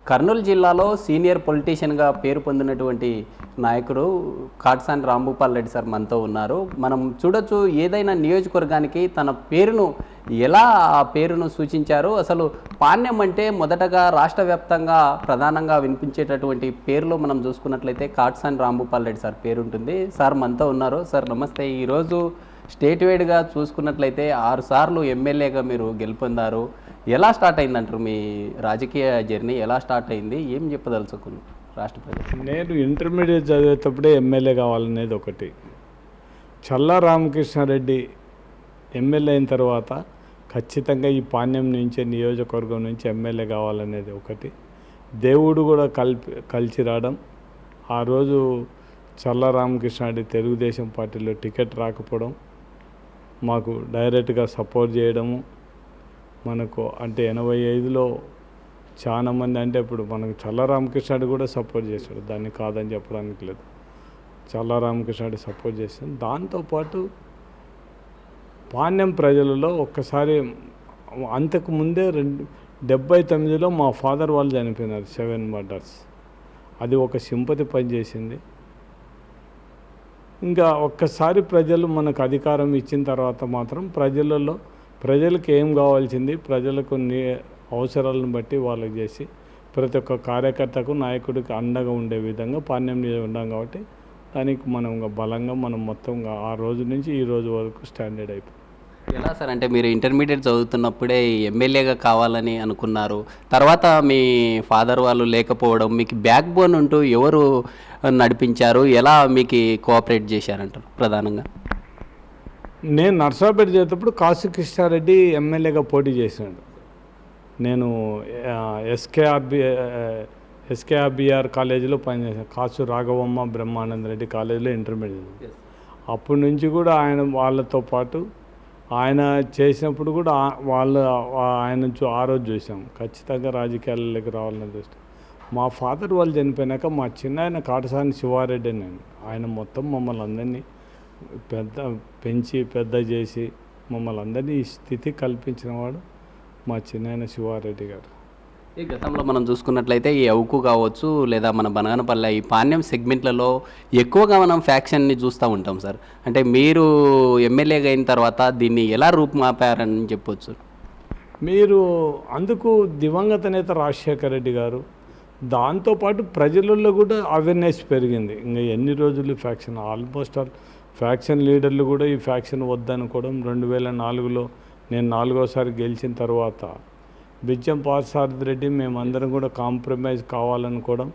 కర్నూలు జిల్లాలో సీనియర్ పొలిటీషియన్గా పేరు పొందినటువంటి నాయకుడు కాట్సాని రాంభూపాల్ రెడ్డి సార్ మనతో ఉన్నారు. మనం చూడొచ్చు, ఏదైనా నియోజకవర్గానికి తన పేరును ఎలా ఆ పేరును సూచించారు. అసలు పాణ్యం అంటే మొదటగా రాష్ట్ర వ్యాప్తంగా ప్రధానంగా వినిపించేటటువంటి పేరులో మనం చూసుకున్నట్లయితే కాట్సాని రాంభూపాల్ రెడ్డి సార్ పేరు ఉంటుంది. సార్ మనతో ఉన్నారు. సార్ నమస్తే. ఈరోజు స్టేట్ వైడ్గా చూసుకున్నట్లయితే 6 సార్లు ఎమ్మెల్యేగా మీరు గెలుపొందారు. ఎలా స్టార్ట్ అయిందంటారు మీ రాజకీయ జర్నీ? ఎలా స్టార్ట్ అయింది? ఏం చెప్పదలుచుకున్నారు రాష్ట్ర ప్రజలు? నేను ఇంటర్మీడియట్ చదివేటప్పుడే ఎమ్మెల్యే కావాలనేది ఒకటి. చల్లా రామకృష్ణారెడ్డి ఎమ్మెల్యే అయిన తర్వాత ఖచ్చితంగా ఈ పాణ్యం నుంచి నియోజకవర్గం నుంచి ఎమ్మెల్యే కావాలనేది ఒకటి. దేవుడు కూడా కలిసి రావడం. ఆ రోజు చల్లా రామకృష్ణారెడ్డి తెలుగుదేశం పార్టీలో టికెట్ రాకపోవడం, మాకు డైరెక్ట్గా సపోర్ట్ చేయడము. మనకు అంటే 85లో చాలామంది, అంటే ఇప్పుడు మనకు చల్లా రామకృష్ణారెడ్డి కూడా సపోర్ట్ చేశాడు, దాన్ని కాదని చెప్పడానికి లేదు. చల్లా రామకృష్ణారెడ్డి సపోర్ట్ చేశాడు. దాంతోపాటు పాణ్యం ప్రజలలో ఒక్కసారి అంతకుముందే 79లో మా ఫాదర్ వాళ్ళు చనిపోయినారు, 7 మర్డర్స్. అది ఒక సింపతి పనిచేసింది. ఇంకా ఒక్కసారి ప్రజలు మనకు అధికారం ఇచ్చిన తర్వాత మాత్రం ప్రజలకు ఏం కావాల్సింది, ప్రజలకు అవసరాలను బట్టి వాళ్ళకి చేసి ప్రతి ఒక్క కార్యకర్తకు నాయకుడికి అండగా ఉండే విధంగా పాణ్యం ఉన్నాం. కాబట్టి దానికి మనం బలంగా మనం మొత్తంగా ఆ రోజు నుంచి ఈ రోజు వరకు స్టాండర్డ్ అయిపోయింది. ఎలా సార్, అంటే మీరు ఇంటర్మీడియట్ చదువుతున్నప్పుడే ఎమ్మెల్యేగా కావాలని అనుకున్నారు. తర్వాత మీ ఫాదర్ వాళ్ళు లేకపోవడం, మీకు బ్యాక్ బోన్ ఉంటూ ఎవరు నడిపించారు? ఎలా మీకు కోఆపరేట్ చేశారంటారు ప్రధానంగా? నేను నర్సాపేట చేసేటప్పుడు కాసు కృష్ణారెడ్డి ఎమ్మెల్యేగా పోటీ చేశాడు. నేను ఎస్కేఆర్బిఆర్ కాలేజీలో పనిచేశాను. కాసు రాఘవమ్మ బ్రహ్మానంద రెడ్డి కాలేజీలో ఇంటర్మీడియట్. అప్పటి నుంచి కూడా వాళ్ళతో పాటు ఆయన చేసినప్పుడు కూడా ఆయన ఆ రోజు చూసాం. ఖచ్చితంగా రాజకీయాలలోకి రావాలని చూస్తాం. మా ఫాదర్ వాళ్ళు చనిపోయినాక మా చిన్న కాటసాని శివారెడ్డి నేను, ఆయన మొత్తం మమ్మల్ని అందరినీ పెద్ద చేసి మమ్మల్ని అందరినీ ఈ స్థితి కల్పించినవాడు మా చిన్న శివారెడ్డి గారు. ఈ గతంలో మనం చూసుకున్నట్లయితే ఈ అవుకు కావచ్చు, లేదా మన బనగానపల్లె, ఈ పాణ్యం సెగ్మెంట్లలో ఎక్కువగా మనం ఫ్యాక్షన్ని చూస్తూ ఉంటాం సార్. అంటే మీరు ఎమ్మెల్యేగా అయిన తర్వాత దీన్ని ఎలా రూపుమాపారని చెప్పొచ్చు? మీరు అందుకు దివంగత నేత రాజశేఖర రెడ్డి గారు, దాంతోపాటు ప్రజలలో కూడా అవేర్నెస్ పెరిగింది. ఇంకా ఎన్ని రోజులు ఫ్యాక్షన్, ఆల్మోస్ట్ ఆల్ ఫ్యాక్షన్ లీడర్లు కూడా ఈ ఫ్యాక్షన్ వద్దనుకోవడం. 2004లో నేను 4వసారి గెలిచిన తర్వాత బిజ్జం పార్థసారథి రెడ్డి మేమందరం కూడా కాంప్రమైజ్ కావాలనుకోవడం.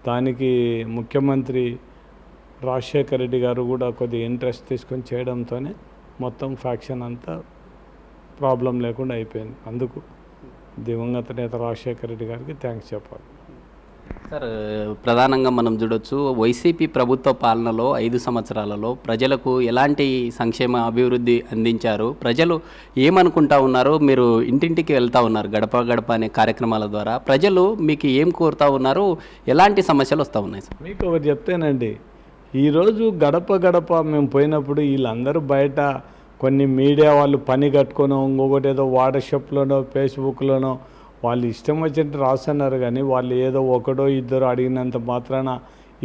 దానికి ముఖ్యమంత్రి రాజశేఖర రెడ్డి గారు కూడా కొద్దిగా ఇంట్రెస్ట్ తీసుకొని చేయడంతోనే మొత్తం ఫ్యాక్షన్ అంతా ప్రాబ్లం లేకుండా అయిపోయింది. అందుకు దివంగత నేత రాజశేఖర రెడ్డి గారికి థ్యాంక్స్ చెప్పాలి. సార్, ప్రధానంగా మనం చూడొచ్చు, వైసీపీ ప్రభుత్వ పాలనలో 5 సంవత్సరాలలో ప్రజలకు ఎలాంటి సంక్షేమ అభివృద్ధి అందించారు, ప్రజలు ఏమనుకుంటా ఉన్నారు, మీరు ఇంటింటికి వెళ్తూ ఉన్నారు గడప గడప అనే కార్యక్రమాల ద్వారా, ప్రజలు మీకు ఏం కోరుతూ ఉన్నారు, ఎలాంటి సమస్యలు వస్తూ ఉన్నాయి సార్? మీకు ఒకటి చెప్తేనండి, ఈరోజు గడప గడప మేము పోయినప్పుడు వీళ్ళందరూ బయట కొన్ని మీడియా వాళ్ళు పని కట్టుకోనో ఇంకొకటి ఏదో వాట్సాప్లోనో ఫేస్బుక్లోనో వాళ్ళు ఇష్టం వచ్చినట్టు రాస్తున్నారు. కానీ వాళ్ళు ఏదో ఒకడో ఇద్దరు అడిగినంత మాత్రాన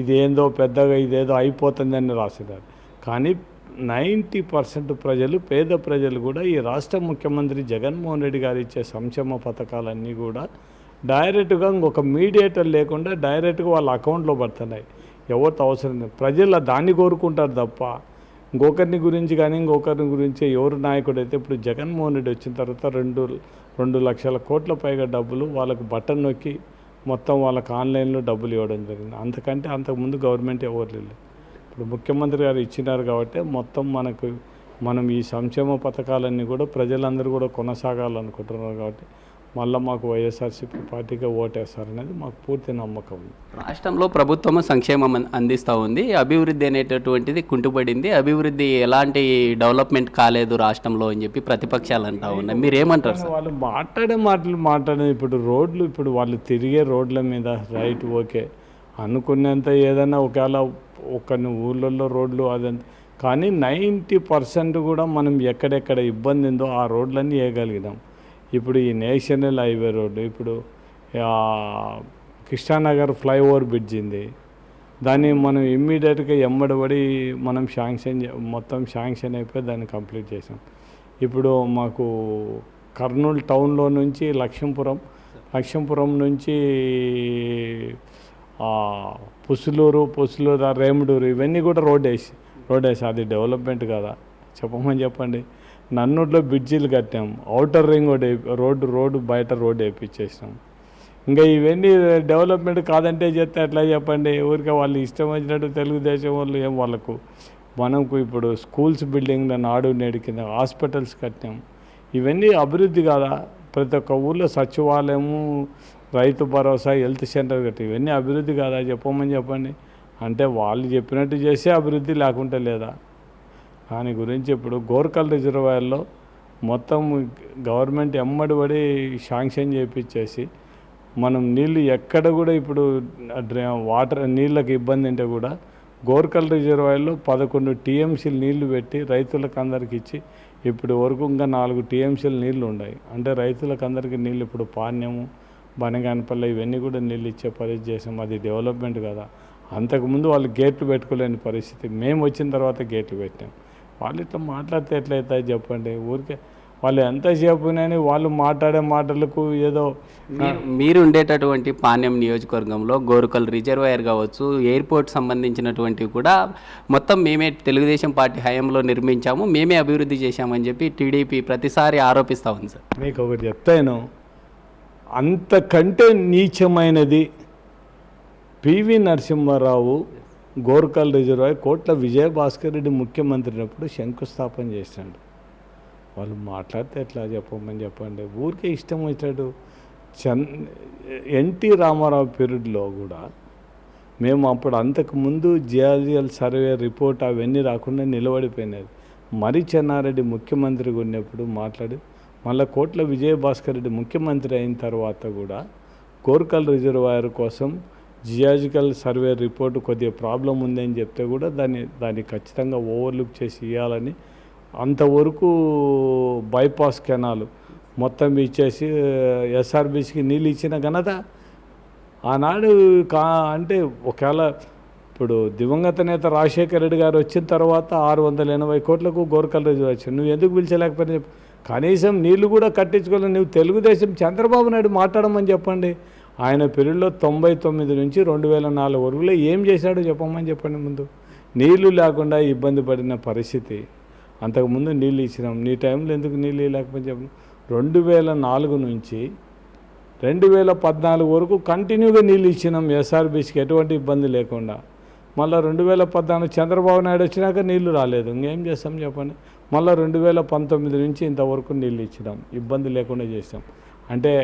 ఇదేందో పెద్దగా ఇదేదో అయిపోతుందని రాస్తున్నారు. కానీ 90% ప్రజలు, పేద ప్రజలు కూడా ఈ రాష్ట్ర ముఖ్యమంత్రి జగన్మోహన్ రెడ్డి గారు ఇచ్చే సంక్షేమ పథకాలన్నీ కూడా డైరెక్ట్గా ఇంకొక మీడియేటర్ లేకుండా డైరెక్ట్గా వాళ్ళ అకౌంట్లో పడుతున్నాయి. ఎవరితో అవసరం లేదు. ప్రజలు దాన్ని కోరుకుంటారు తప్ప ఇంకొకరిని గురించి కానీ ఇంకొకరిని గురించి ఎవరు నాయకుడు అయితే, ఇప్పుడు జగన్మోహన్ రెడ్డి వచ్చిన తర్వాత 2 లక్షల కోట్ల పైగా డబ్బులు వాళ్ళకు బటన్ నొక్కి మొత్తం వాళ్ళకి ఆన్లైన్లో డబ్బులు ఇవ్వడం జరిగింది. అంతకుముందు గవర్నమెంట్ ఎవరు లేదు. ఇప్పుడు ముఖ్యమంత్రి గారు ఇచ్చినారు కాబట్టి మొత్తం మనం ఈ సంక్షేమ పథకాలన్నీ కూడా ప్రజలందరూ కూడా కొనసాగాలనుకుంటున్నారు. కాబట్టి మళ్ళీ మాకు వైఎస్ఆర్సీపీ పార్టీగా ఓటేస్తారనేది మాకు పూర్తి నమ్మకం ఉంది. రాష్ట్రంలో ప్రభుత్వం సంక్షేమం అందిస్తూ ఉంది, అభివృద్ధి అనేటటువంటిది కుంటుపడింది, అభివృద్ధి ఎలాంటి డెవలప్మెంట్ కాలేదు రాష్ట్రంలో అని చెప్పి ప్రతిపక్షాలు అంటూ ఉన్నాయి. మీరు ఏమంటారు సార్? వాళ్ళు మాట్లాడే ఇప్పుడు రోడ్లు, ఇప్పుడు వాళ్ళు తిరిగే రోడ్ల మీద రైట్ ఓకే అనుకునేంత ఏదైనా ఒకవేళ కొన్ని ఊళ్ళల్లో రోడ్లు అదంతా, కానీ 90% కూడా మనం ఎక్కడెక్కడ ఇబ్బంది ఉందో ఆ రోడ్లన్నీ వేయగలిగినాం. ఇప్పుడు ఈ నేషనల్ హైవే రోడ్డు, ఇప్పుడు కృష్ణానగర్ ఫ్లైఓవర్ బ్రిడ్జ్ ఉంది. దాన్ని మనం ఇమ్మీడియట్గా ఎమ్మడబడి మనం మొత్తం శాంక్షన్ అయిపోయి దాన్ని కంప్లీట్ చేసాం. ఇప్పుడు మాకు కర్నూలు టౌన్లో నుంచి లక్ష్మీపురం నుంచి పుసులూరు రేముడూరు ఇవన్నీ కూడా రోడ్ వేసి అది డెవలప్మెంట్ కదా చెప్పండి. నన్నూరులో బ్రిడ్జిలు కట్టాం, ఔటర్ రింగ్ రోడ్డు బయట రోడ్డు వేయించేసాం. ఇంకా ఇవన్నీ డెవలప్మెంట్ కాదంటే చెప్తే ఎట్లా చెప్పండి. ఊరికే వాళ్ళు ఇష్టం వచ్చినట్టు తెలుగుదేశం వాళ్ళు మనకు ఇప్పుడు స్కూల్స్ బిల్డింగ్ నాడు నేడు కింద హాస్పిటల్స్ కట్టాం. ఇవన్నీ అభివృద్ధి కాదా? ప్రతి ఒక్క ఊళ్ళో సచివాలయము, రైతు భరోసా, హెల్త్ సెంటర్ కట్టి ఇవన్నీ అభివృద్ధి కాదా చెప్పండి. అంటే వాళ్ళు చెప్పినట్టు చేసే అభివృద్ధి లేకుంటే లేదా? దాని గురించి ఇప్పుడు గోర్కల్ రిజర్వాయర్లో మొత్తం గవర్నమెంట్ ఎమ్మడిపడి శాంక్షన్ చేయించేసి మనం నీళ్ళు ఎక్కడ కూడా ఇప్పుడు నీళ్ళకి ఇబ్బంది అంటే కూడా గోర్కల్ రిజర్వాయర్లో 11 TMCలు నీళ్లు పెట్టి రైతులకు అందరికి ఇచ్చి ఇప్పుడు వరకు ఇంకా 4 TMCలు నీళ్లు ఉన్నాయి. అంటే రైతులకు అందరికీ నీళ్ళు ఇప్పుడు పాణ్యము, బనగానపల్లి ఇవన్నీ కూడా నీళ్ళు ఇచ్చే పరిస్థితి చేసాం. అది డెవలప్మెంట్ కదా. అంతకుముందు వాళ్ళు గేట్లు పెట్టుకోలేని పరిస్థితి, మేము వచ్చిన తర్వాత గేట్లు పెట్టాం. వాళ్ళు ఇట్లా మాట్లాడితే ఎట్లయితే చెప్పండి. ఊరికే వాళ్ళు ఎంతసేపు వాళ్ళు మాట్లాడే మాటలకు ఏదో మీరు ఉండేటటువంటి పాణ్యం నియోజకవర్గంలో గోరుకల్ రిజర్వాయర్ కావచ్చు, ఎయిర్పోర్ట్ సంబంధించినటువంటివి కూడా మొత్తం మేమే తెలుగుదేశం పార్టీ హయాంలో నిర్మించాము, మేమే అభివృద్ధి చేశామని చెప్పి టీడీపీ ప్రతిసారి ఆరోపిస్తూ ఉంది సార్. మీకు ఒకటి చెప్తాను, అంతకంటే నీచమైనది పివి నరసింహారావు గోర్కల్ రిజర్వాయర్ కోట్ల విజయభాస్కర్ రెడ్డి ముఖ్యమంత్రినప్పుడు శంకుస్థాపన చేశాడు. వాళ్ళు మాట్లాడితే ఎట్లా చెప్పండి. ఊరికే ఇష్టం వచ్చాడు. ఎన్టీ రామారావు పీరియడ్లో కూడా మేము అప్పుడు అంతకుముందు జియాలజికల్ సర్వే రిపోర్ట్ అవన్నీ రాకుండా నిలబడిపోయినది. మరి చెన్నారెడ్డి ముఖ్యమంత్రిగా ఉన్నప్పుడు మాట్లాడి మళ్ళీ కోట్ల విజయభాస్కర్ రెడ్డి ముఖ్యమంత్రి అయిన తర్వాత కూడా గోర్కల్ రిజర్వాయర్ కోసం జియాలజికల్ సర్వే రిపోర్టు కొద్దిగా ప్రాబ్లం ఉందని చెప్తే కూడా దాన్ని ఖచ్చితంగా ఓవర్లుక్ చేసి ఇవ్వాలని అంతవరకు బైపాస్ కెనాలు మొత్తం ఇచ్చేసి ఎస్ఆర్బీసీకి నీళ్ళు ఇచ్చిన ఘనత ఆనాడు అంటే ఒకవేళ ఇప్పుడు దివంగత నేత రాజశేఖర రెడ్డి గారు వచ్చిన తర్వాత 680 కోట్లకు గోర్కల్ రిజర్వాయర్ వచ్చింది. నువ్వు ఎందుకు పిలిచలేకపోయినా చెప్పు. కనీసం నీళ్లు కూడా కట్టించుకోవాలి. నువ్వు తెలుగుదేశం చంద్రబాబు నాయుడు మాట్లాడమని చెప్పండి. ఆయన పీరియడ్లో 99 నుంచి 2004 వరకులో ఏం చేశాడో చెప్పండి. ముందు నీళ్లు లేకుండా ఇబ్బంది పడిన పరిస్థితి. అంతకుముందు నీళ్ళు ఇచ్చినాం. నీ టైంలో ఎందుకు నీళ్ళు లేకపోతే చెప్పండి. 2004 నుంచి 2014 వరకు కంటిన్యూగా నీళ్ళు ఇచ్చినాం ఎస్ఆర్బీసీకి ఎటువంటి ఇబ్బంది లేకుండా. మళ్ళీ 2014 చంద్రబాబు నాయుడు వచ్చినాక నీళ్లు రాలేదు. ఇంకేం చేస్తాం చెప్పండి. మళ్ళీ 2019 నుంచి ఇంతవరకు నీళ్ళు ఇచ్చినాం, ఇబ్బంది లేకుండా చేసాం. అంటే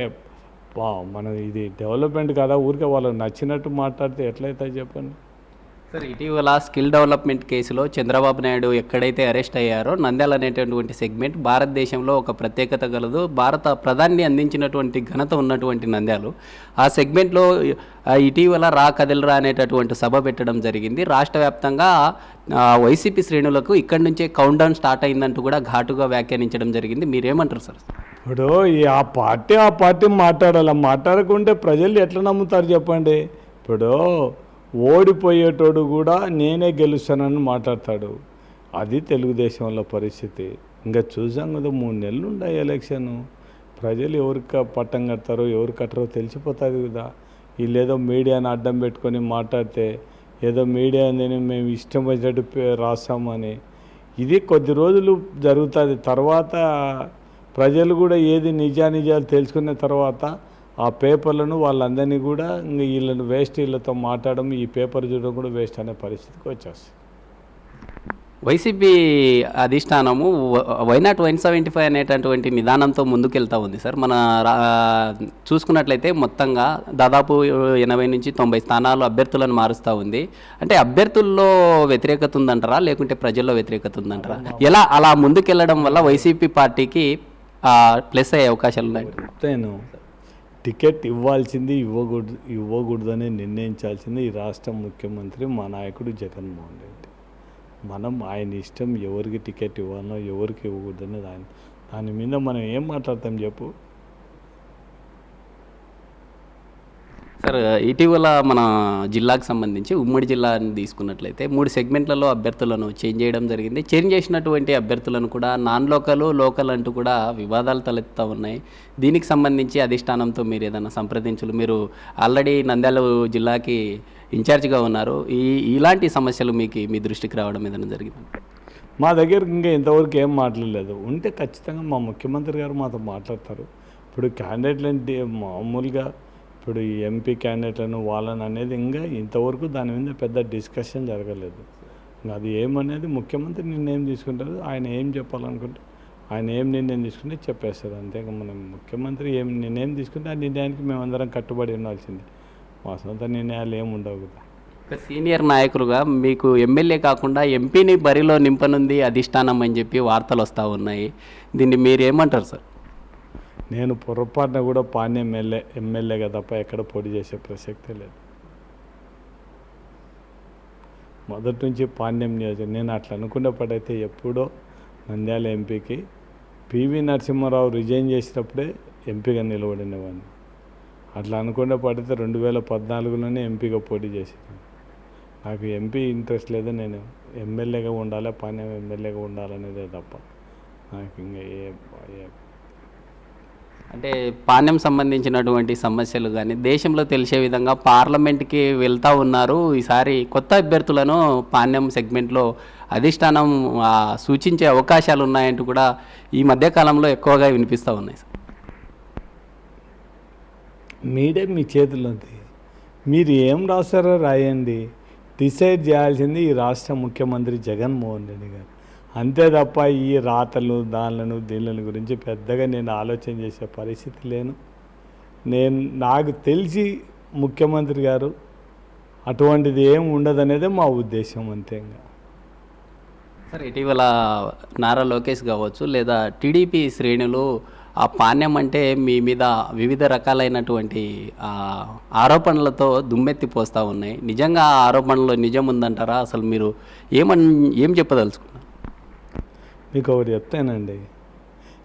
మన ఇది డెవలప్మెంట్ కదా. ఊరికే వాళ్ళకి నచ్చినట్టు మాట్లాడితే ఎట్లయితే చెప్పండి. సార్, ఇటీవల స్కిల్ డెవలప్మెంట్ కేసులో చంద్రబాబు నాయుడు ఎక్కడైతే అరెస్ట్ అయ్యారో నంద్యాల అనేటటువంటి సెగ్మెంట్ భారతదేశంలో ఒక ప్రత్యేకత కలదు. భారత ప్రధాని అందించినటువంటి ఘనత ఉన్నటువంటి నంద్యాలు. ఆ సెగ్మెంట్లో ఇటీవల రా కదిలరా అనేటటువంటి సభ పెట్టడం జరిగింది. రాష్ట్ర వ్యాప్తంగా వైసీపీ శ్రేణులకు ఇక్కడి నుంచే కౌంట్ డౌన్ స్టార్ట్ అయిందంటూ కూడా ఘాటుగా వ్యాఖ్యానించడం జరిగింది. మీరేమంటారు సార్? ఇప్పుడు ఆ పార్టీ మాట్లాడకుంటే ప్రజలు ఎట్లా నమ్ముతారు చెప్పండి. ఇప్పుడు ఓడిపోయేటోడు కూడా నేనే గెలుస్తానని మాట్లాడతాడు. అది తెలుగుదేశంలో పరిస్థితి. ఇంకా చూసాం కదా, 3 నెలలు ఉన్నాయి ఎలక్షన్. ప్రజలు ఎవరికి పట్టం కడతారో ఎవరు కట్టరో తెలిసిపోతుంది కదా. వీళ్ళేదో మీడియాని అడ్డం పెట్టుకొని మాట్లాడితే ఏదో మీడియా అందని మేము ఇష్టం వచ్చినట్టు రాస్తామని, ఇది కొద్ది రోజులు జరుగుతుంది. తర్వాత ప్రజలు కూడా ఏది నిజాలు తెలుసుకున్న తర్వాత ఆ పేపర్లను వాళ్ళందరినీ కూడా ఇంకా వీళ్ళని వీళ్ళతో మాట్లాడడం, ఈ పేపర్ చూడడం కూడా వేస్ట్ అనే పరిస్థితికి వచ్చేస్తుంది. వైసీపీ అధిష్టానము వైనాట్ 175 అనేటటువంటి నిదానంతో ముందుకెళ్తూ ఉంది సార్. మన చూసుకున్నట్లయితే మొత్తంగా దాదాపు 80 నుంచి 90 స్థానాలు అభ్యర్థులను మారుస్తూ ఉంది. అంటే అభ్యర్థుల్లో వ్యతిరేకత ఉందంటారా, లేకుంటే ప్రజల్లో వ్యతిరేకత ఉందంటారా? ఎలా అలా ముందుకెళ్ళడం వల్ల వైసీపీ పార్టీకి ప్లస్ అయ్యే అవకాశాలు ఉన్నాయి? టికెట్ ఇవ్వాల్సింది ఇవ్వకూడదని నిర్ణయించాల్సింది ఈ రాష్ట్ర ముఖ్యమంత్రి మా నాయకుడు జగన్మోహన్ రెడ్డి. మనం ఆయన ఇష్టం ఎవరికి టికెట్ ఇవ్వాలో ఎవరికి ఇవ్వకూడదని దాని మీద మనం ఏం మాట్లాడతాం చెప్పు. సార్ ఇటీవల మన జిల్లాకు సంబంధించి ఉమ్మడి జిల్లాని తీసుకున్నట్లయితే 3 సెగ్మెంట్లలో అభ్యర్థులను చేంజ్ చేయడం జరిగింది. చేంజ్ చేసినటువంటి అభ్యర్థులను కూడా నాన్ లోకల్, లోకల్ అంటూ కూడా వివాదాలు తలెత్తుతూ ఉన్నాయి. దీనికి సంబంధించి అధిష్టానంతో మీరు ఏదైనా సంప్రదించులు, మీరు ఆల్రెడీ నంద్యాల జిల్లాకి ఇన్ఛార్జిగా ఉన్నారు, ఇలాంటి సమస్యలు మీకు మీ దృష్టికి రావడం ఏదైనా జరిగింది? మా దగ్గర ఇంకా ఇంతవరకు ఏం మాట్లాడలేదు. ఉంటే ఖచ్చితంగా మా ముఖ్యమంత్రి గారు మాతో మాట్లాడతారు. ఇప్పుడు క్యాండిడేట్లంటే మామూలుగా ఇప్పుడు ఈ ఎంపీ క్యాండిడేట్లను వాళ్ళని అనేది ఇంకా ఇంతవరకు దాని మీద పెద్ద డిస్కషన్ జరగలేదు. ఇంకా అది ఏమనేది ముఖ్యమంత్రి నిర్ణయం తీసుకుంటారు. ఆయన ఏం చెప్పాలనుకుంటే ఆయన ఏం నిర్ణయం తీసుకుంటే చెప్పేస్తారు. అంతే మనం ముఖ్యమంత్రి ఏం నిర్ణయం తీసుకుంటే ఆ నిర్ణయానికి మేమందరం కట్టుబడి ఉండాల్సిందే. మా సొంత నిర్ణయాలు ఏమి ఉండవు కదా. ఒక సీనియర్ నాయకులుగా మీకు ఎమ్మెల్యే కాకుండా ఎంపీని బరిలో నింపనుంది అధిష్టానం అని చెప్పి వార్తలు వస్తూ ఉన్నాయి. దీన్ని మీరు ఏమంటారు సార్? నేను పొరపాటున కూడా పాణ్యం ఎమ్మెల్యేగా తప్ప ఎక్కడ పోటీ చేసే ప్రసక్తే లేదు. మొదటి నుంచి పాణ్యం నియోజకవర్గం నేను అట్లా అనుకున్నప్పుడైతే ఎప్పుడో నంద్యాల ఎంపీకి పివి నరసింహారావు రిజైన్ చేసినప్పుడే ఎంపీగా నిలబడినవాడిని. అట్లా అనుకున్నప్పుడైతే 2014లోనే ఎంపీగా పోటీ చేసాను. నాకు ఎంపీ ఇంట్రెస్ట్ లేదు. నేను ఎమ్మెల్యేగా ఉండాలి, పాణ్యం ఎమ్మెల్యేగా ఉండాలనేదే తప్ప నాకు ఇంకా అంటే పాణ్యం సంబంధించినటువంటి సమస్యలు కానీ దేశంలో తెలిసే విధంగా పార్లమెంట్కి వెళ్తూ ఉన్నారు. ఈసారి కొత్త అభ్యర్థులను పాణ్యం సెగ్మెంట్లో అధిష్టానం సూచించే అవకాశాలు ఉన్నాయంటూ కూడా ఈ మధ్యకాలంలో ఎక్కువగా వినిపిస్తూ ఉన్నాయి. మీడే మీ చేతిలో ఉంది. మీరు ఏం రాస్తారో రాయండి. డిసైడ్ చేయాల్సింది ఈ రాష్ట్ర ముఖ్యమంత్రి జగన్మోహన్ రెడ్డి గారు. అంతే తప్ప ఈ రాతలు దీళ్ళను గురించి పెద్దగా నేను ఆలోచన చేసే పరిస్థితి లేను. నాకు తెలిసి ముఖ్యమంత్రి గారు అటువంటిది ఏం ఉండదనేదే మా ఉద్దేశం. అంతే. సార్ ఇటీవల నారా లోకేష్ కావచ్చు లేదా టీడీపీ శ్రేణులు ఆ పాణ్యం అంటే మీ మీద వివిధ రకాలైనటువంటి ఆరోపణలతో దుమ్మెత్తి పోస్తూ ఉన్నాయి. నిజంగా ఆ ఆరోపణలో నిజం ఉందంటారా? అసలు మీరు ఏం చెప్పదలుచుకున్నారు? మీకు ఒకటి చెప్తానండి.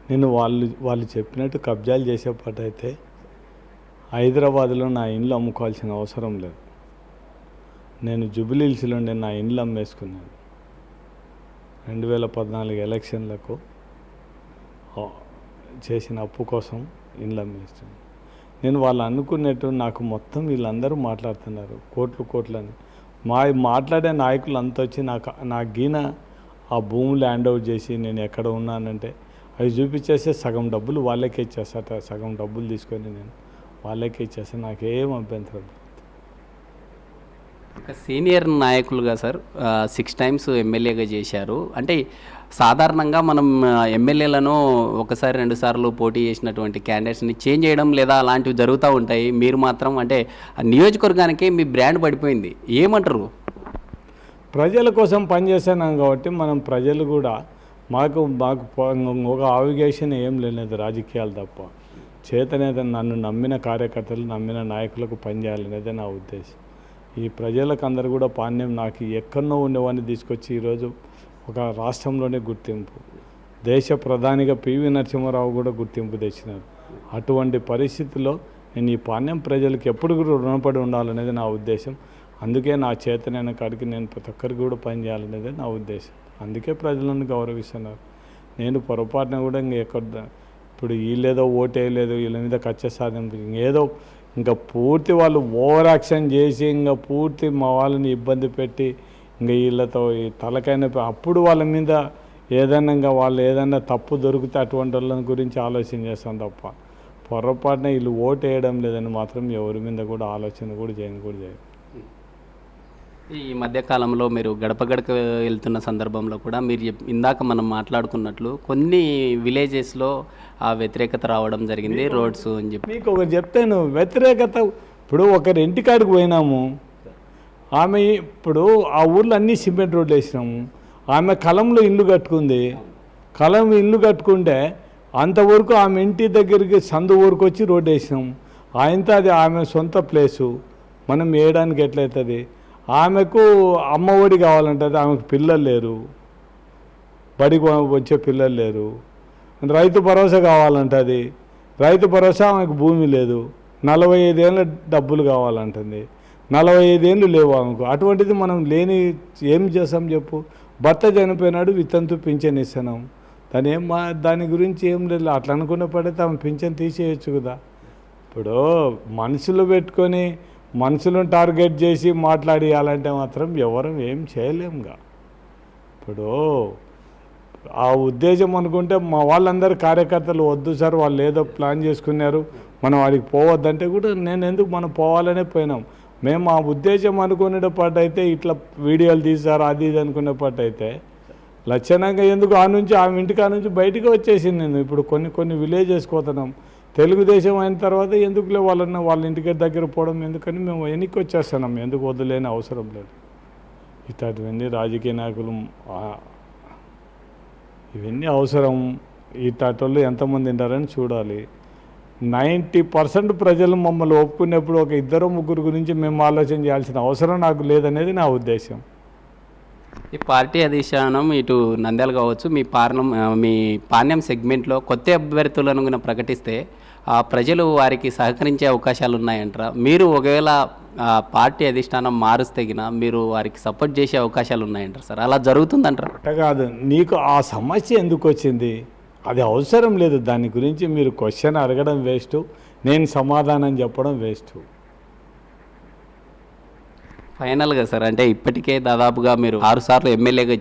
నేను వాళ్ళు చెప్పినట్టు కబ్జాలు చేసేపటైతే హైదరాబాద్లో నా ఇండ్లు అమ్ముకోవాల్సిన అవసరం లేదు. నేను జూబ్లీహిల్స్లో నా ఇండ్లు అమ్మేసుకున్నాను. 2014 ఎలక్షన్లకు చేసిన అప్పు కోసం ఇండ్లు అమ్మేస్తున్నాను. నేను వాళ్ళు అనుకున్నట్టు నాకు మొత్తం వీళ్ళందరూ మాట్లాడుతున్నారు కోట్లని. మాట్లాడే నాయకులు అంతా వచ్చి నా గీన ఆ భూములు హ్యాండ్ ఓవర్ చేసి నేను ఎక్కడ ఉన్నానంటే అవి చూపించేస్తే సగం డబ్బులు వాళ్ళకే ఇచ్చేస్తాట. సగం డబ్బులు తీసుకొని నేను వాళ్ళకే ఇచ్చేస్తాను. నాకేం అభ్యంతరం. ఒక సీనియర్ నాయకులుగా సార్ 6 టైమ్స్ ఎమ్మెల్యేగా చేశారు. అంటే సాధారణంగా మనం ఎమ్మెల్యేలను 1-2 సార్లు పోటీ చేసినటువంటి క్యాండిడేట్స్ని చేంజ్ చేయడం లేదా అలాంటివి జరుగుతూ ఉంటాయి. మీరు మాత్రం అంటే నియోజకవర్గానికి మీ బ్రాండ్ పడిపోయింది. ఏమంటారు? ప్రజల కోసం పనిచేస్తున్నాం కాబట్టి మనం ప్రజలు కూడా మాకు ఒక ఆవిగేషన్ ఏం లేదు రాజకీయాలు తప్ప. చేతనేది నన్ను నమ్మిన కార్యకర్తలు, నమ్మిన నాయకులకు పనిచేయాలనేదే నా ఉద్దేశం. ఈ ప్రజలకు అందరూ కూడా పాణ్యం నాకు ఎక్కడో ఉండేవాడిని తీసుకొచ్చి ఈరోజు ఒక రాష్ట్రంలోనే గుర్తింపు, దేశ ప్రధానిగా పివి నరసింహారావు కూడా గుర్తింపు తెచ్చినారు. అటువంటి పరిస్థితుల్లో నేను ఈ పాణ్యం ప్రజలకు ఎప్పుడు కూడా రుణపడి ఉండాలనేది నా ఉద్దేశం. అందుకే నా చేతనైన కాడికి నేను ప్రతి ఒక్కరికి కూడా పనిచేయాలనేది నా ఉద్దేశం. అందుకే ప్రజలను గౌరవిస్తున్నారు. నేను పొరపాటున కూడా ఇప్పుడు వీళ్ళేదో ఓటేయలేదు, వీళ్ళ మీద కక్ష సాధింపు ఏదో ఇంకా పూర్తి వాళ్ళు ఓవర్ యాక్షన్ చేసి ఇంకా పూర్తి మా వాళ్ళని ఇబ్బంది పెట్టి ఇంకా వీళ్ళతో ఈ తలకైన అప్పుడు వాళ్ళ మీద ఏదైనా వాళ్ళు ఏదైనా తప్పు దొరికితే అటువంటి వాళ్ళని గురించి ఆలోచన చేస్తాం తప్ప పొరపాటున వీళ్ళు ఓటు వేయడం లేదని మాత్రం ఎవరి మీద కూడా ఆలోచన కూడా చేయరు. ఈ మధ్యకాలంలో మీరు గడప వెళ్తున్న సందర్భంలో కూడా మీరు ఇందాక మనం మాట్లాడుకున్నట్లు కొన్ని విలేజెస్లో ఆ వ్యతిరేకత రావడం జరిగింది, రోడ్స్ అని చెప్పి. మీకు ఒకటి చెప్తాను, వ్యతిరేకత ఇప్పుడు ఒకరి ఇంటికాడికి పోయినాము, ఆమె ఇప్పుడు ఆ ఊర్లో అన్నీ సిమెంట్ రోడ్లు వేసినాము, ఆమె కలంలో ఇల్లు కట్టుకుంది, కలం ఇల్లు కట్టుకుంటే అంతవరకు ఆమె ఇంటి దగ్గరికి సందు ఊరికి వచ్చి రోడ్డు వేసినాము. ఆయనతో అది ఆమె సొంత ప్లేసు, మనం వేయడానికి ఎట్లయితుంది? ఆమెకు అమ్మ ఒడి కావాలంటుంది, ఆమెకు పిల్లలు లేరు, బడికి వచ్చే పిల్లలు లేరు. రైతు భరోసా కావాలంటుంది, రైతు భరోసా ఆమెకు భూమి లేదు. 45 ఏళ్ళ డబ్బులు కావాలంటుంది, 45 ఏళ్ళు లేవు ఆమెకు. అటువంటిది మనం లేని ఏం చేస్తాం చెప్పు? భర్త చనిపోయినాడు, వితంతు పింఛన్ ఇస్తున్నాం, దాని గురించి ఏం లేదు. అట్లా అనుకున్న పడితే ఆమె పింఛన్ తీసేయచ్చు కదా. ఇప్పుడు మనుషులు పెట్టుకొని మనుషులను టార్గెట్ చేసి మాట్లాడియాలంటే మాత్రం ఎవరు ఏం చేయలేముగా. ఇప్పుడు ఆ ఉద్దేశం అనుకుంటే మా వాళ్ళందరూ కార్యకర్తలు వద్దు సార్, వాళ్ళు ఏదో ప్లాన్ చేసుకున్నారు, మనం వాడికి పోవద్దంటే కూడా నేను ఎందుకు, మనం పోవాలనే పోయినాం. మేము ఆ ఉద్దేశం అనుకునేటప్పటైతే ఇట్లా వీడియోలు తీసారు అది ఇది అనుకునేటట్టయితే లక్షణంగా ఎందుకు ఆమె ఇంటికి నుంచి బయటికి వచ్చేసింది. నేను ఇప్పుడు కొన్ని విలేజెస్ పోతున్నాం, తెలుగుదేశం అయిన తర్వాత ఎందుకులే వాళ్ళ ఇంటికి దగ్గర పోవడం ఎందుకని మేము వెనక్కి వచ్చేస్తున్నాం. ఎందుకు వద్దులేని అవసరం లేదు. ఇట్లాంటివన్నీ రాజకీయ నాయకులు ఇవన్నీ అవసరం. ఇట్లాంటి ఎంతమంది ఉంటారని చూడాలి. 90% ప్రజలు మమ్మల్ని ఒప్పుకునేప్పుడు ఒక 2-3 గురించి మేము ఆలోచన చేయాల్సిన అవసరం నాకు లేదనేది నా ఉద్దేశం. ఈ పార్టీ అధిష్టానం ఇటు నంద్యాల కావచ్చు, మీ పాణ్యం సెగ్మెంట్లో కొత్త అభ్యర్థులను ప్రకటిస్తే ప్రజలు వారికి సహకరించే అవకాశాలు ఉన్నాయంటారా? మీరు ఒకవేళ పార్టీ అధిష్టానం మారుస్తగిన మీరు వారికి సపోర్ట్ చేసే అవకాశాలు ఉన్నాయంటారు సార్? అలా జరుగుతుందంటారా? అట్ట కాదు, నీకు ఆ సమస్య ఎందుకు వచ్చింది అది అవసరం లేదు. దాని గురించి మీరు క్వశ్చన్ అడగడం వేస్ట్, నేను సమాధానం చెప్పడం వేస్ట్. ఫైనల్గా సార్, అంటే ఇప్పటికే దాదాపుగా మీరు 6 సార్లు ఎమ్మెల్యేగా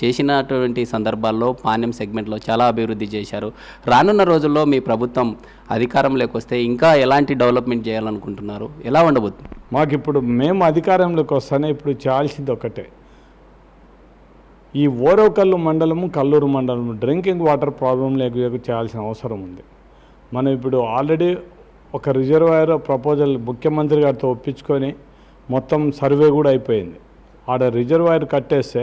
చేసినటువంటి సందర్భాల్లో పాణ్యం సెగ్మెంట్లో చాలా అభివృద్ధి చేశారు. రానున్న రోజుల్లో మీ ప్రభుత్వం అధికారంలోకి వస్తే ఇంకా ఎలాంటి డెవలప్మెంట్ చేయాలనుకుంటున్నారు? ఎలా ఉండబోతుంది? మాకు ఇప్పుడు మేము అధికారంలోకి వస్తానే ఇప్పుడు చేయాల్సింది ఒకటే, ఈ ఓరవకల్లు మండలము, కల్లూరు మండలము డ్రింకింగ్ వాటర్ ప్రాబ్లం లేక చేయాల్సిన అవసరం ఉంది. మనం ఇప్పుడు ఆల్రెడీ ఒక రిజర్వాయర్ ప్రపోజల్ ముఖ్యమంత్రి గారితో ఒప్పించుకొని మొత్తం సర్వే కూడా అయిపోయింది. ఆడ రిజర్వాయర్ కట్టేస్తే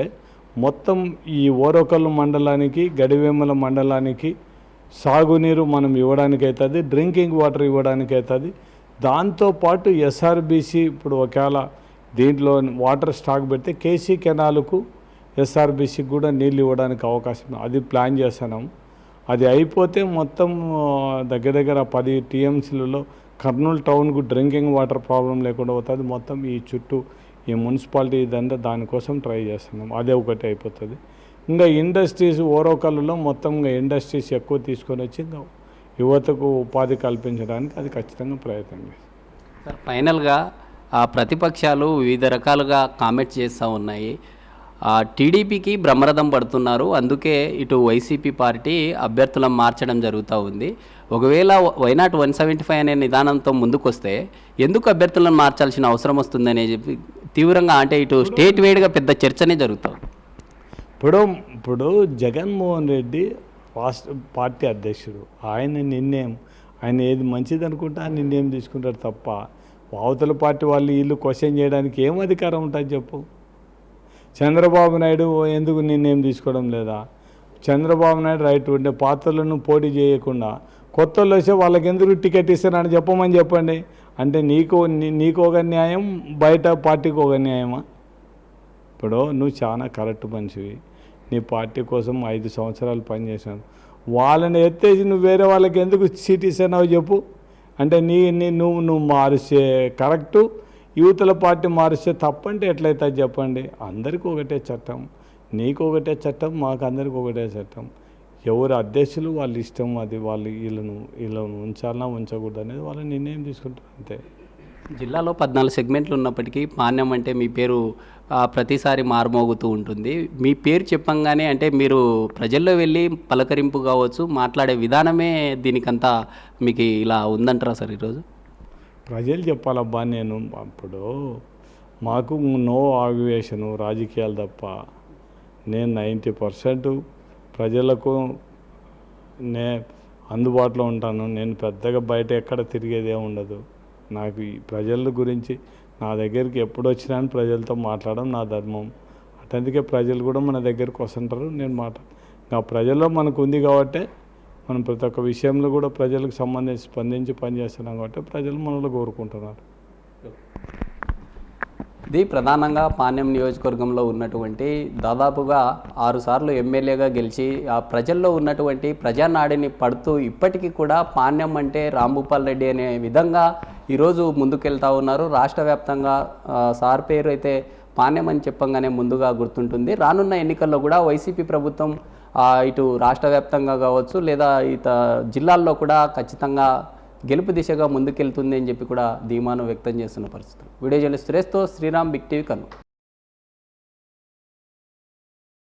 మొత్తం ఈ ఓరవకల్లు మండలానికి, గడివేముల మండలానికి సాగునీరు మనం ఇవ్వడానికి అవుతుంది, డ్రింకింగ్ వాటర్ ఇవ్వడానికి అవుతుంది. దాంతోపాటు ఎస్ఆర్బీసీ ఇప్పుడు ఒకవేళ దీంట్లో వాటర్ స్టాక్ పెడితే కేసీ కెనాల్కు ఎస్ఆర్బీసీకి కూడా నీళ్ళు ఇవ్వడానికి అవకాశం, అది ప్లాన్ చేస్తున్నాం. అది అయిపోతే మొత్తం దగ్గర 10 టీఎంసీలలో కర్నూలు టౌన్కు డ్రింకింగ్ వాటర్ ప్రాబ్లం లేకుండా అవుతుంది. మొత్తం ఈ చుట్టూ ఈ మున్సిపాలిటీ ఇదంతా దానికోసం ట్రై చేస్తున్నాం. అదే ఒకటి అయిపోతుంది. ఇంకా ఇండస్ట్రీస్ ఓరవకల్లులో మొత్తం ఇండస్ట్రీస్ ఎక్కువ తీసుకొని వచ్చి యువతకు ఉపాధి కల్పించడానికి అది ఖచ్చితంగా ప్రయత్నం చేస్తాం. సార్, ఫైనల్గా ప్రతిపక్షాలు వివిధ రకాలుగా కామెంట్స్ చేస్తూ ఉన్నాయి. టీడీపీకి బ్రహ్మరథం పడుతున్నారు, అందుకే ఇటు వైసీపీ పార్టీ అభ్యర్థులను మార్చడం జరుగుతూ ఉంది. ఒకవేళ వైనాట్ 175 అనే నిదానంతో ముందుకొస్తే ఎందుకు అభ్యర్థులను మార్చాల్సిన అవసరం వస్తుందని చెప్పి తీవ్రంగా, అంటే ఇటు స్టేట్ వైడ్గా పెద్ద చర్చనే జరుగుతుంది. ఇప్పుడు జగన్మోహన్ రెడ్డి రాష్ట్ర పార్టీ అధ్యక్షుడు, ఆయన ఏది మంచిది అనుకుంటే ఆ నిర్ణయం తీసుకుంటారు తప్ప అవతల పార్టీ వాళ్ళు వీళ్ళు క్వశ్చన్ చేయడానికి ఏం అధికారం ఉంటుంది చెప్పు? చంద్రబాబు నాయుడు ఎందుకు నిర్ణయం తీసుకోవడం లేదా? చంద్రబాబు నాయుడు రైట్ ఉండే పాత్రలను పోటీ చేయకుండా కొత్త వాళ్ళు వస్తే వాళ్ళకి ఎందుకు టికెట్ ఇస్తారని చెప్పండి. అంటే నీకు ఒక న్యాయం, బయట పార్టీకి ఒక న్యాయమా? ఇప్పుడు నువ్వు చాలా కరెక్ట్ మనిషివి, నీ పార్టీ కోసం 5 సంవత్సరాలు పనిచేసాను, వాళ్ళని ఎత్తేసి నువ్వు వేరే వాళ్ళకి ఎందుకు సీట్ ఇస్తున్నావు చెప్పు? అంటే నువ్వు మారిస్తే కరెక్టు, యువతల పార్టీ మారిస్తే తప్పంటే ఎట్లయితే చెప్పండి. అందరికీ ఒకటే చట్టం, నీకు ఒకటే చట్టం, మాకు అందరికీ ఒకటే చట్టం. ఎవరు అధ్యక్షులు వాళ్ళ ఇష్టం, అది వీళ్ళను ఉంచాలన్నా ఉంచకూడదు అనేది వాళ్ళ నిర్ణయం తీసుకుంటారు అంతే. జిల్లాలో 14 సెగ్మెంట్లు ఉన్నప్పటికీ పాణ్యం అంటే మీ పేరు ప్రతిసారి మారుమోగుతూ ఉంటుంది. మీ పేరు చెప్పంగానే అంటే మీరు ప్రజల్లో వెళ్ళి పలకరింపు కావచ్చు, మాట్లాడే విధానమే దీనికంతా మీకు ఇలా ఉందంటారా సార్? ఈరోజు ప్రజలు చెప్పాలబ్బా, నేను అప్పుడు మాకు నో ఆగ్యువేషను రాజకీయాలు తప్ప, నేను 90% ప్రజలకు అందుబాటులో ఉంటాను. నేను పెద్దగా బయట ఎక్కడ తిరిగేదే ఉండదు. నాకు ఈ ప్రజల గురించి నా దగ్గరికి ఎప్పుడు వచ్చినా ప్రజలతో మాట్లాడడం నా ధర్మం. అటందుకే ప్రజలు కూడా మన దగ్గరికి వస్తుంటారు, నేను ఇంకా ప్రజల్లో మనకు ఉంది కాబట్టి మనం ప్రతి ఒక్క విషయంలో కూడా ప్రజలకు సంబంధించి స్పందించి పనిచేస్తున్నాం కాబట్టి ప్రజలు మనలో కోరుకుంటున్నారు. ఇది ప్రధానంగా పాణ్యం నియోజకవర్గంలో ఉన్నటువంటి దాదాపుగా 6 సార్లు ఎమ్మెల్యేగా గెలిచి ఆ ప్రజల్లో ఉన్నటువంటి ప్రజానాడిని పడుతూ ఇప్పటికీ కూడా పాణ్యం అంటే రాంభూపాల్ రెడ్డి అనే విధంగా ఈరోజు ముందుకెళ్తా ఉన్నారు. రాష్ట్ర వ్యాప్తంగా సార్ పేరు అయితే పాణ్యం అని చెప్పంగానే ముందుగా గుర్తుంటుంది. రానున్న ఎన్నికల్లో కూడా వైసీపీ ప్రభుత్వం ఇటు రాష్ట్ర వ్యాప్తంగా కావచ్చు లేదా జిల్లాల్లో కూడా ఖచ్చితంగా గెలుపు దిశగా ముందుకెళ్తుంది అని చెప్పి కూడా ధీమాను వ్యక్తం చేస్తున్న పరిస్థితులు. వీడియో జర్నలిస్ట్ సురేష్తో శ్రీరామ్, బిగ్ టీవీ కర్నూలు.